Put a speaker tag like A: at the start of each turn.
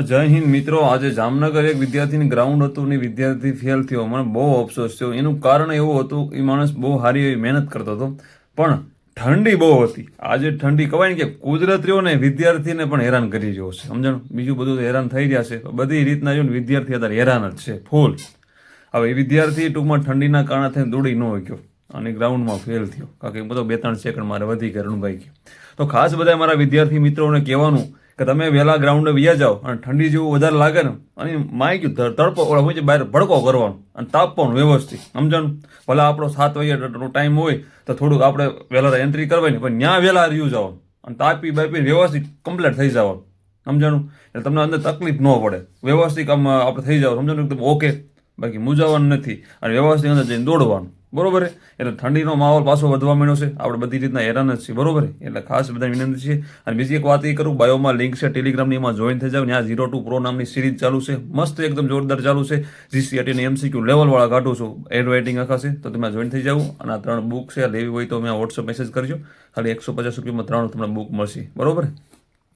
A: જય હિન્દ મિત્રો. આજે જામનગર એક વિદ્યાર્થીની ગ્રાઉન્ડ હતું ને વિદ્યાર્થી ફેલ થયો. મને બહુ અફસોસ થયો. એનું કારણ એવું હતું, એ માણસ બહુ સારી એવી મહેનત કરતો હતો, પણ ઠંડી બહુ હતી. આજે ઠંડી કહેવાય ને કે કુદરત રહ્યો ને વિદ્યાર્થીને પણ હેરાન કરી રહ્યો છે. સમજણ? બીજું બધું તો હેરાન થઈ રહ્યા છે, બધી રીતના જો ને વિદ્યાર્થી અત્યારે હેરાન જ છે ફૂલ. હવે એ વિદ્યાર્થી ટૂંકમાં ઠંડીના કારણે થઈને દોડી ન ગયો અને ગ્રાઉન્ડમાં ફેલ થયો, કારણ કે બધો 2-3 સેકન્ડ મારે વધી ગયા, રણભાઈ ગયો. તો ખાસ બધા મારા વિદ્યાર્થી મિત્રોને કહેવાનું કે તમે વહેલા ગ્રાઉન્ડે વ્યા જાઓ, અને ઠંડી જેવું વધારે લાગે ને અને માય ગયું તડપો ઓલા હોય છે બહાર ભડકો કરવાનો અને તાપવાનું વ્યવસ્થિત. સમજણ? ભલે આપણો 7 વાગ્યાનો ટાઈમ હોય તો થોડુંક આપણે વહેલા એન્ટ્રી કરવાની, પણ ત્યાં વહેલા રહ્યું જવાનું અને તાપી બાપી વ્યવસ્થિત કમ્પ્લીટ થઈ જવાનું. સમજાણું? એટલે તમને અંદર તકલીફ ન પડે, વ્યવસ્થિત આમ આપણે થઈ જાવ. સમજાણું? એકદમ ઓકે. બાકી મૂંઝાવાનું નથી અને વ્યવસ્થિત અંદર જઈને દોડવાનું. બરોબર છે? એટલે ઠંડીનો માહોલ પાછો વધવા માંડ્યો છે, આપણે બધી રીતના હેરાન જ છીએ. બરોબર છે? એટલે ખાસ બધા વિનંતી છે. અને બીજી એક વાત એ કરું, બાયોમાં લિંક છે ટેલિગ્રામની, એમાં જોઈન થઈ જાવ. ત્યાં 02 પ્રો નામની સિરીઝ ચાલુ છે, મસ્ત એકદમ જોરદાર ચાલુ છે. જીસીઆરટીની એમસીક્યુ લેવલવાળા કાઢું છું, એડ રાઇટિંગ આખા છે, તો તમે જોઈન થઈ જાવ. અને આ 3 બુક છે, લેવી હોય તો મેં વોટ્સઅપ મેસેજ કરજો. ખાલી 150 રૂપિયામાં 3 તમને બુક મળશે. બરોબર?